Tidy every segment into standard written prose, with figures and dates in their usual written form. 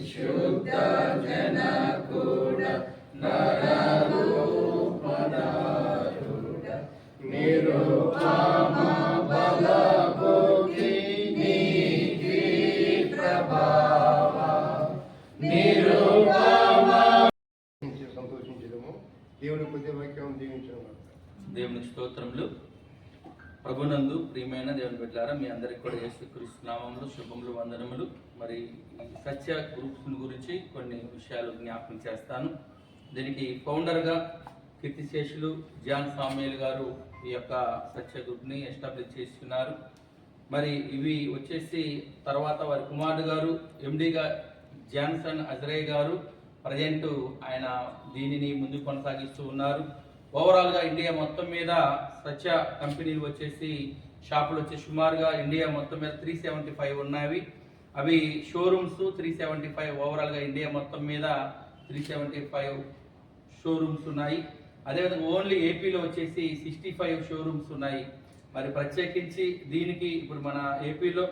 శుద్ధ జన కూడా నరూపదారుడ నిరుపమ బలబుద్ధి నీకి ప్రభావ నిరుపమ సంతోషించడము దేవుని కొద్ది వాక్యం దీవించడం. దేవునికి స్తోత్రములు. ప్రభునందు ప్రియమైన దేవుని బిడ్డలారా, మీ అందరికీ కూడా యేసుక్రీస్తు నామములో శుభములు, వందనములు. మరి ఈ సత్య గ్రూప్స్ గురించి కొన్ని విషయాలు జ్ఞాపకం చేస్తాను. దీనికి ఫౌండర్గా కీర్తిశేషులు జాన్ సామ్యుయల్ గారు ఈ యొక్క సత్య గ్రూప్ని ఎస్టాబ్లిష్ చేస్తున్నారు. మరి ఇవి వచ్చేసి తర్వాత వారి కుమారుడు గారు ఎండిగా జాన్సన్ అజరే గారు ప్రజెంట్ ఆయన దీనిని ముందుకు కొనసాగిస్తూ ఉన్నారు. ఓవరాల్గా ఇండియా మొత్తం మీద సత్య కంపెనీలు వచ్చేసి షాపులు వచ్చి సుమారుగా ఇండియా మొత్తం మీద 375 ఉన్నాయి. అవి షోరూమ్స్ 375, ఓవరాల్గా ఇండియా మొత్తం మీద 375 షోరూమ్స్ ఉన్నాయి. అదేవిధంగా ఓన్లీ ఏపీలో వచ్చేసి 65 షోరూమ్స్ ఉన్నాయి. మరి ప్రత్యేకించి దీనికి ఇప్పుడు మన ఏపీలో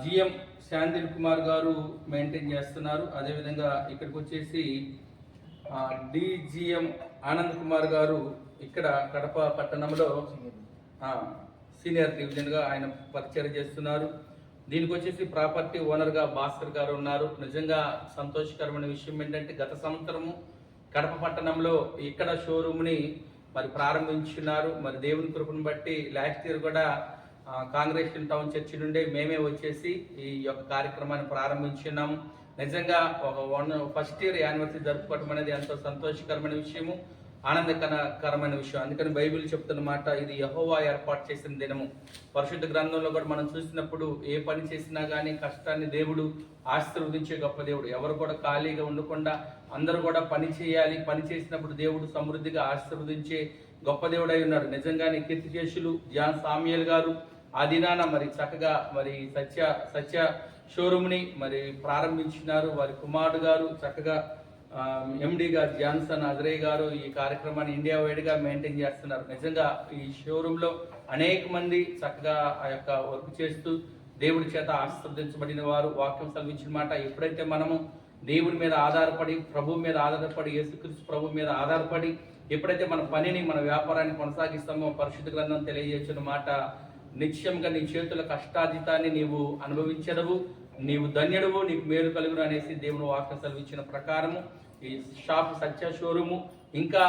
జిఎం శాంతిల్ కుమార్ గారు మెయింటైన్ చేస్తున్నారు. అదేవిధంగా ఇక్కడికి వచ్చేసి డిజిఎం ఆనంద్ కుమార్ గారు ఇక్కడ కడప పట్టణంలో సీనియర్ డివిజన్గా ఆయన పరిచయం చేస్తున్నారు. దీనికి వచ్చేసి ప్రాపర్టీ ఓనర్గా భాస్కర్ గారు ఉన్నారు. నిజంగా సంతోషకరమైన విషయం ఏంటంటే గత సంవత్సరము కడప పట్టణంలో ఇక్కడ షోరూమ్ని మరి ప్రారంభించున్నారు. మరి దేవుని కృపను బట్టి లాస్ట్ ఇయర్ కూడా కాంగ్రెస్ టౌన్ చర్చి నుండి మేమే వచ్చేసి ఈ యొక్క కార్యక్రమాన్ని ప్రారంభించున్నాము. నిజంగా ఒక ఫస్ట్ ఇయర్ యానివర్సరీ జరుపుకోవడం అనేది ఎంతో సంతోషకరమైన విషయము, ఆనందకరమైన విషయం. అందుకని బైబిల్ చెప్తున్న మాట, ఇది యెహోవా ఏర్పాటు చేసిన దినము. పరిశుద్ధ గ్రంథంలో కూడా మనం చూసినప్పుడు ఏ పని చేసినా కానీ కష్టాన్ని దేవుడు ఆశీర్వదించే గొప్ప దేవుడు. ఎవరు కూడా ఖాళీగా ఉండకుండా అందరూ కూడా పని చేయాలి. పని చేసినప్పుడు దేవుడు సమృద్ధిగా ఆశీర్వదించే గొప్ప దేవుడై ఉన్నాడు. నిజంగానే కీర్తిశేషులు జాన్ సామ్యుయల్ గారు ఆ దినాన మరి చక్కగా మరి సత్య షోరూమ్ని మరి ప్రారంభించినారు. వారి కుమారుడు గారు చక్కగా ఎండిగా జాన్సన్ అజరే గారు ఈ కార్యక్రమాన్ని ఇండియా వైడ్గా మెయింటైన్ చేస్తున్నారు. నిజంగా ఈ షోరూంలో అనేక మంది చక్కగా ఆ యొక్క వర్క్ చేస్తూ దేవుడి చేత ఆశీర్వదించబడిన వారు. వాక్యం సెలవించిన మాట, ఎప్పుడైతే మనము దేవుడి మీద ఆధారపడి, ప్రభు మీద ఆధారపడి, యేసుక్రీస్తు ప్రభు మీద ఆధారపడి ఎప్పుడైతే మన పనిని, మన వ్యాపారాన్ని కొనసాగిస్తామో పరిశుద్ధ గ్రంథం తెలియజేసిన మాట, నిశ్చయంగా నీ చేతుల కష్టార్జితాన్ని నీవు అనుభవించడవు, నీవు ధన్యుడవు, నీకు మేలు కలుగును అనేసి దేవుని వాక్యం సెలవిచ్చిన ప్రకారము ఈ షాప్ సత్య షోరూము ఇంకా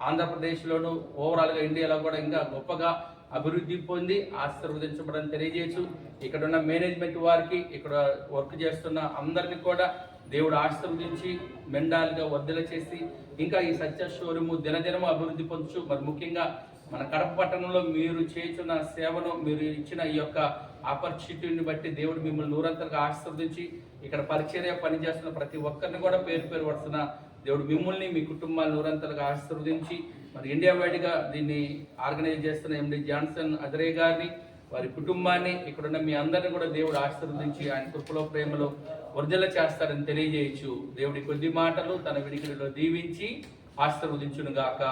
ఆంధ్రప్రదేశ్లోను ఓవరాల్గా ఇండియాలో కూడా ఇంకా గొప్పగా అభివృద్ధి పొంది ఆశీర్వదించబడని తెలియజేయచ్చు. ఇక్కడ ఉన్న మేనేజ్మెంట్ వారికి, ఇక్కడ వర్క్ చేస్తున్న అందరినీ కూడా దేవుడు ఆశీర్వదించి మెండాలుగా వర్ధల చేసి ఇంకా ఈ సత్య షోరూము దినదినము అభివృద్ధి పొందచ్చు. మరి ముఖ్యంగా మన కడప పట్టణంలో మీరు చేస్తున్న సేవను, మీరు ఇచ్చిన ఈ యొక్క ఆపర్చునిటీని బట్టి దేవుడు మిమ్మల్ని నూరంతలుగా ఆశీర్వదించి ఇక్కడ పరిచర్య పనిచేస్తున్న ప్రతి ఒక్కరిని కూడా పేరు పేరు పడుతున్న దేవుడు మిమ్మల్ని, మీ కుటుంబాన్ని నూరంతలుగా ఆశీర్వదించి మరి ఇండియా వైడ్గా దీన్ని ఆర్గనైజ్ చేస్తున్న ఎండి జాన్సన్ అజరే గారిని, వారి కుటుంబాన్ని, ఇక్కడున్న మీ అందరిని కూడా దేవుడు ఆశీర్వదించి ఆయన కృపలో ప్రేమలో వర్ధల చేస్తారని తెలియజేయచ్చు. దేవుడి కొద్ది మాటలు తన వినికిడిలో దీవించి ఆశీర్వదించును గాక.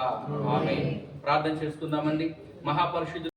ఆమేన్. ప్రార్థన చేసుకుందామండి. మహాపరిశుద్ధుడు